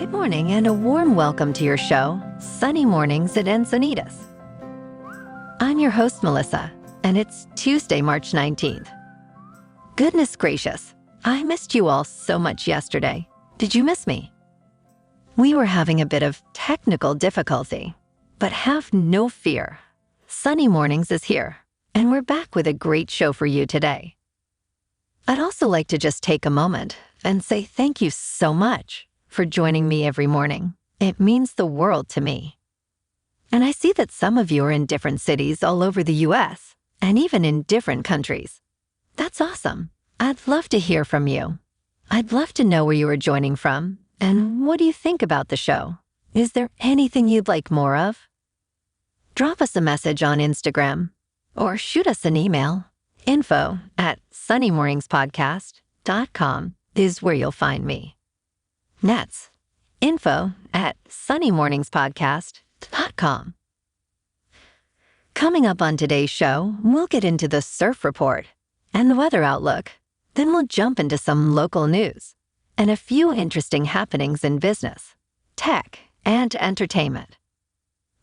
Good morning and a warm welcome to your show, Sunny Mornings at Encinitas. I'm your host, Melissa, and it's Tuesday, March 19th. Goodness gracious, I missed you all so much yesterday. Did you miss me? We were having a bit of technical difficulty, but have no fear. Sunny Mornings is here, and we're back with a great show for you today. I'd also like to just take a moment and say thank you so much for joining me every morning. It means the world to me. And I see that some of you are in different cities all over the U.S. and even in different countries. That's awesome. I'd love to hear from you. I'd love to know where you are joining from and what do you think about the show? Is there anything you'd like more of? Drop us a message on Instagram or shoot us an email. info@sunnymorningspodcast.com is where you'll find me. That's info@sunnymorningspodcast.com. Coming up on today's show, we'll get into the surf report and the weather outlook. Then we'll jump into some local news and a few interesting happenings in business, tech, and entertainment.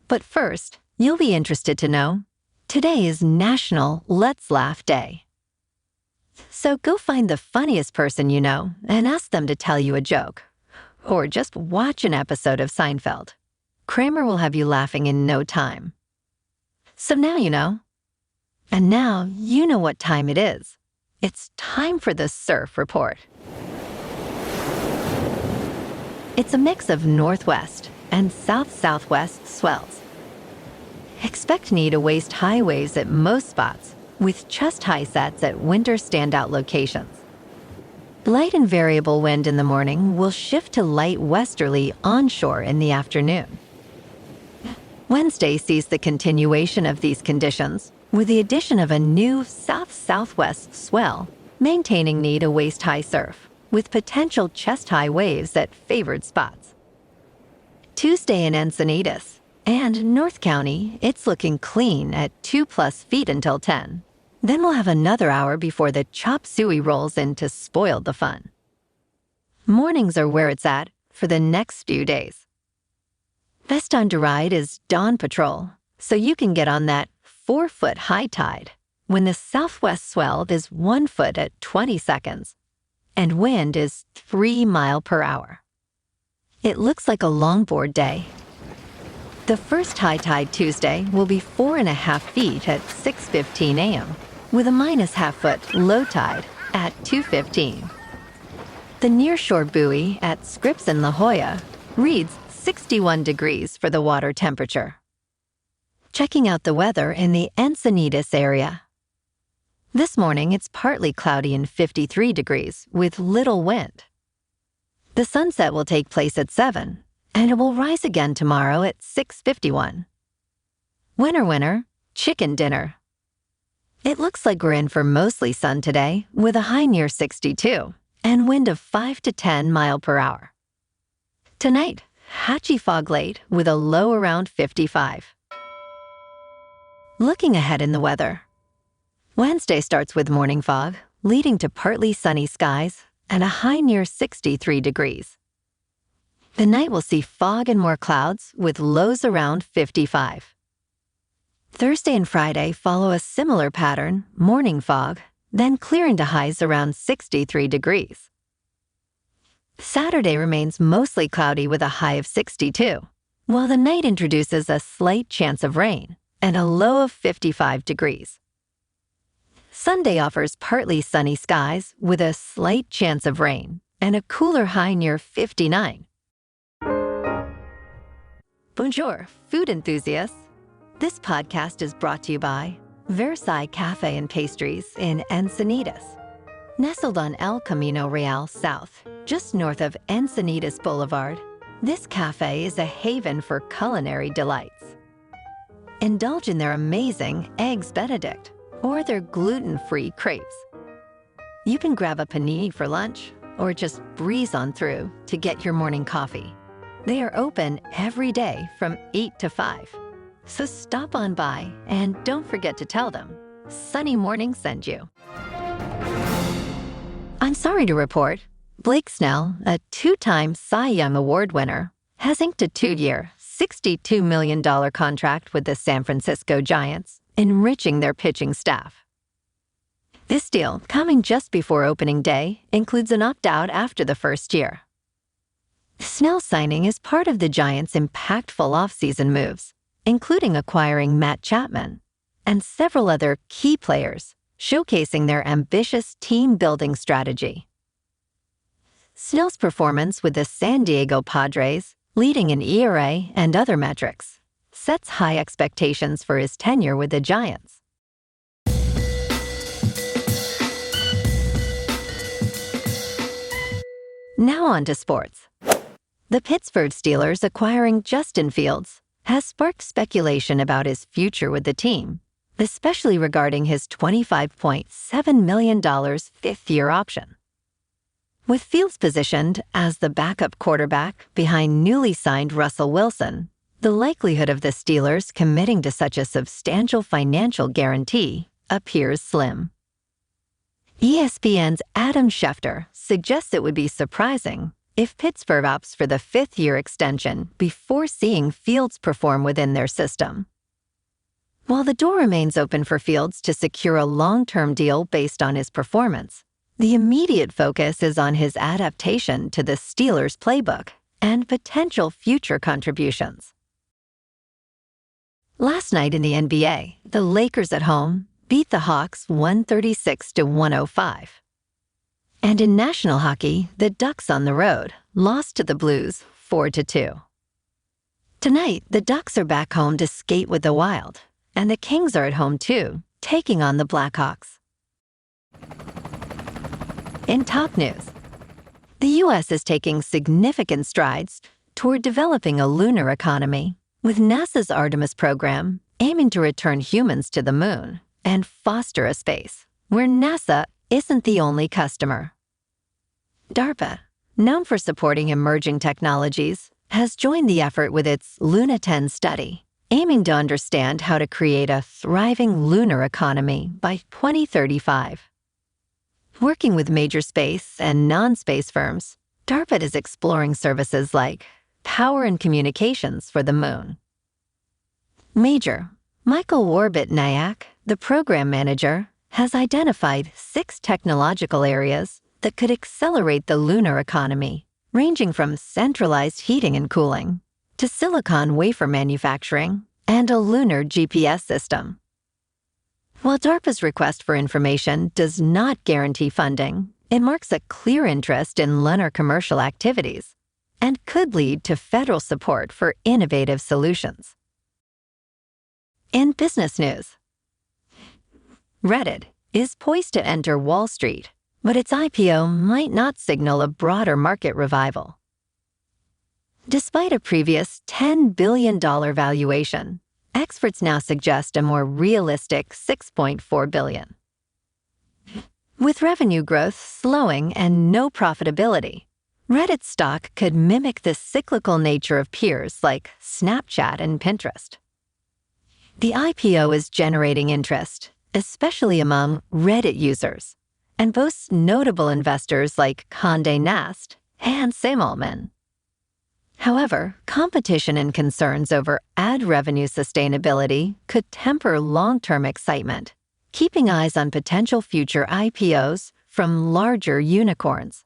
But first, you'll be interested to know, today is National Let's Laugh Day. So go find the funniest person you know and ask them to tell you a joke. Or just watch an episode of Seinfeld. Kramer will have you laughing in no time. So now you know. And now you know what time it is. It's time for the surf report. It's a mix of northwest and south-southwest swells. Expect knee to waist-high waves at most spots, with chest-high sets at winter standout locations. Light and variable wind in the morning will shift to light westerly onshore in the afternoon. Wednesday sees the continuation of these conditions, with the addition of a new south-southwest swell, maintaining knee to waist-high surf, with potential chest-high waves at favored spots. Tuesday in Encinitas and North County, it's looking clean at 2+ feet until 10. Then we'll have another hour before the chop suey rolls in to spoil the fun. Mornings are where it's at for the next few days. Best time to ride is dawn patrol, so you can get on that 4-foot high tide when the southwest swell is 1 foot at 20 seconds and wind is 3 miles per hour. It looks like a longboard day. The first high tide Tuesday will be 4.5 feet at 6:15 a.m. with a -0.5 foot low tide at 2:15. The nearshore buoy at Scripps in La Jolla reads 61 degrees for the water temperature. Checking out the weather in the Encinitas area. This morning it's partly cloudy and 53 degrees with little wind. The sunset will take place at 7, and it will rise again tomorrow at 6:51. Winner, chicken dinner. It looks like we're in for mostly sun today, with a high near 62 and wind of 5 to 10 miles per hour. Tonight, patchy fog late with a low around 55. Looking ahead in the weather. Wednesday starts with morning fog, leading to partly sunny skies and a high near 63 degrees. The night will see fog and more clouds with lows around 55. Thursday and Friday follow a similar pattern, morning fog, then clearing to highs around 63 degrees. Saturday remains mostly cloudy with a high of 62, while the night introduces a slight chance of rain and a low of 55 degrees. Sunday offers partly sunny skies with a slight chance of rain and a cooler high near 59. Bonjour, food enthusiasts. This podcast is brought to you by Versailles Cafe and Pastries in Encinitas. Nestled on El Camino Real South, just north of Encinitas Boulevard, this cafe is a haven for culinary delights. Indulge in their amazing Eggs Benedict or their gluten-free crepes. You can grab a panini for lunch or just breeze on through to get your morning coffee. They are open every day from 8 to 5. So stop on by and don't forget to tell them Sunny Morning sent you. I'm sorry to report, Blake Snell, a two-time Cy Young Award winner, has inked a two-year, $62 million contract with the San Francisco Giants, enriching their pitching staff. This deal, coming just before opening day, includes an opt-out after the first year. Snell's signing is part of the Giants' impactful offseason moves, including acquiring Matt Chapman and several other key players, showcasing their ambitious team-building strategy. Snell's performance with the San Diego Padres, leading in ERA and other metrics, sets high expectations for his tenure with the Giants. Now on to sports. The Pittsburgh Steelers acquiring Justin Fields has sparked speculation about his future with the team, especially regarding his $25.7 million fifth-year option. With Fields positioned as the backup quarterback behind newly signed Russell Wilson, the likelihood of the Steelers committing to such a substantial financial guarantee appears slim. ESPN's Adam Schefter suggests it would be surprising if Pittsburgh opts for the fifth-year extension before seeing Fields perform within their system. While the door remains open for Fields to secure a long-term deal based on his performance, the immediate focus is on his adaptation to the Steelers' playbook and potential future contributions. Last night in the NBA, the Lakers at home beat the Hawks 136-105. And in national hockey, the Ducks on the road lost to the Blues 4-2. Tonight, the Ducks are back home to skate with the Wild, and the Kings are at home too, taking on the Blackhawks. In top news, the U.S. is taking significant strides toward developing a lunar economy, with NASA's Artemis program aiming to return humans to the moon and foster a space where NASA isn't the only customer. DARPA, known for supporting emerging technologies, has joined the effort with its Luna 10 study, aiming to understand how to create a thriving lunar economy by 2035. Working with major space and non-space firms, DARPA is exploring services like power and communications for the moon. Major Michael Warbit-Nyack, the program manager, has identified 6 technological areas that could accelerate the lunar economy, ranging from centralized heating and cooling to silicon wafer manufacturing and a lunar GPS system. While DARPA's request for information does not guarantee funding, it marks a clear interest in lunar commercial activities and could lead to federal support for innovative solutions. In business news, Reddit is poised to enter Wall Street, but its IPO might not signal a broader market revival. Despite a previous $10 billion valuation, experts now suggest a more realistic $6.4 billion. With revenue growth slowing and no profitability, Reddit stock could mimic the cyclical nature of peers like Snapchat and Pinterest. The IPO is generating interest, especially among Reddit users, and boasts notable investors like Condé Nast and Sam Altman. However, competition and concerns over ad revenue sustainability could temper long-term excitement, keeping eyes on potential future IPOs from larger unicorns.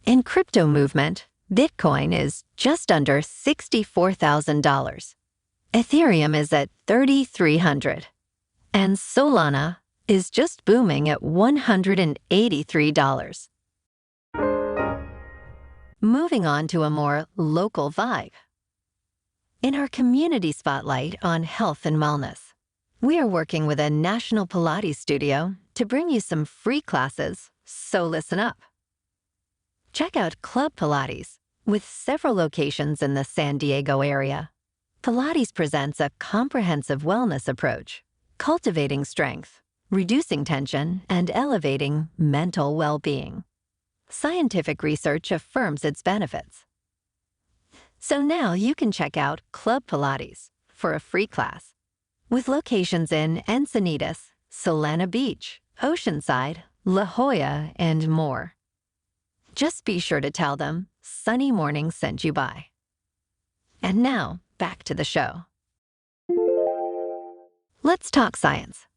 In crypto movement, Bitcoin is just under $64,000. Ethereum is at $3,300. And Solana is just booming at $183. Moving on to a more local vibe. In our community spotlight on health and wellness, we are working with a national Pilates studio to bring you some free classes, so listen up. Check out Club Pilates, with several locations in the San Diego area. Pilates presents a comprehensive wellness approach, cultivating strength, reducing tension, and elevating mental well-being. Scientific research affirms its benefits. So now you can check out Club Pilates for a free class, with locations in Encinitas, Solana Beach, Oceanside, La Jolla, and more. Just be sure to tell them Sunny Morning sent you by. And now, back to the show. Let's talk science.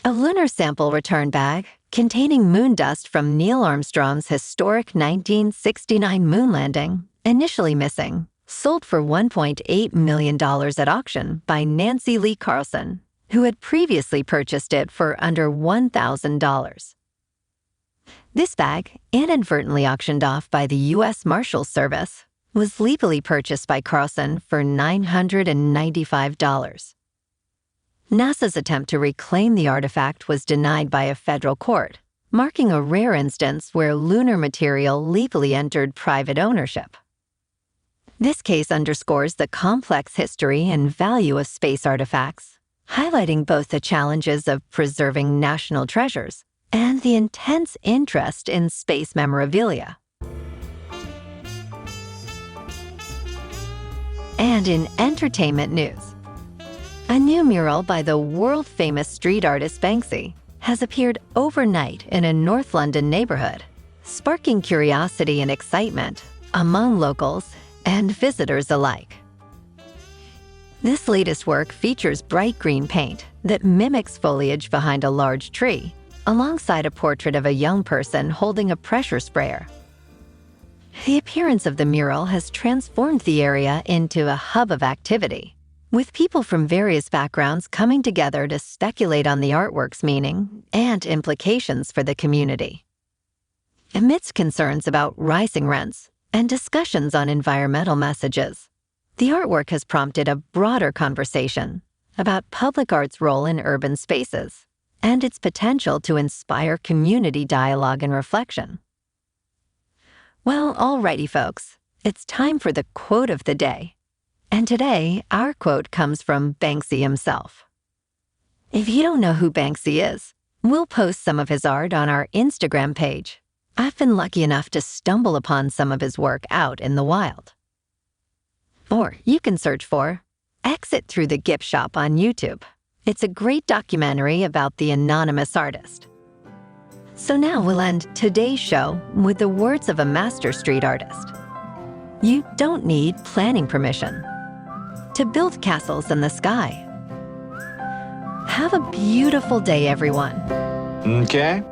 A lunar sample return bag containing moon dust from Neil Armstrong's historic 1969 moon landing, initially missing, sold for $1.8 million at auction by Nancy Lee Carlson, who had previously purchased it for under $1,000. This bag, inadvertently auctioned off by the U.S. Marshals Service, was legally purchased by Carlson for $995. NASA's attempt to reclaim the artifact was denied by a federal court, marking a rare instance where lunar material legally entered private ownership. This case underscores the complex history and value of space artifacts, highlighting both the challenges of preserving national treasures and the intense interest in space memorabilia. And in entertainment news, a new mural by the world-famous street artist Banksy has appeared overnight in a North London neighborhood, sparking curiosity and excitement among locals and visitors alike. This latest work features bright green paint that mimics foliage behind a large tree, alongside a portrait of a young person holding a pressure sprayer. The appearance of the mural has transformed the area into a hub of activity, with people from various backgrounds coming together to speculate on the artwork's meaning and implications for the community. Amidst concerns about rising rents and discussions on environmental messages, the artwork has prompted a broader conversation about public art's role in urban spaces and its potential to inspire community dialogue and reflection. Well, alrighty, folks, it's time for the quote of the day. And today, our quote comes from Banksy himself. If you don't know who Banksy is, we'll post some of his art on our Instagram page. I've been lucky enough to stumble upon some of his work out in the wild. Or you can search for Exit Through the Gift Shop on YouTube. It's a great documentary about the anonymous artist. So now we'll end today's show with the words of a master street artist. You don't need planning permission to build castles in the sky. Have a beautiful day, everyone. Okay.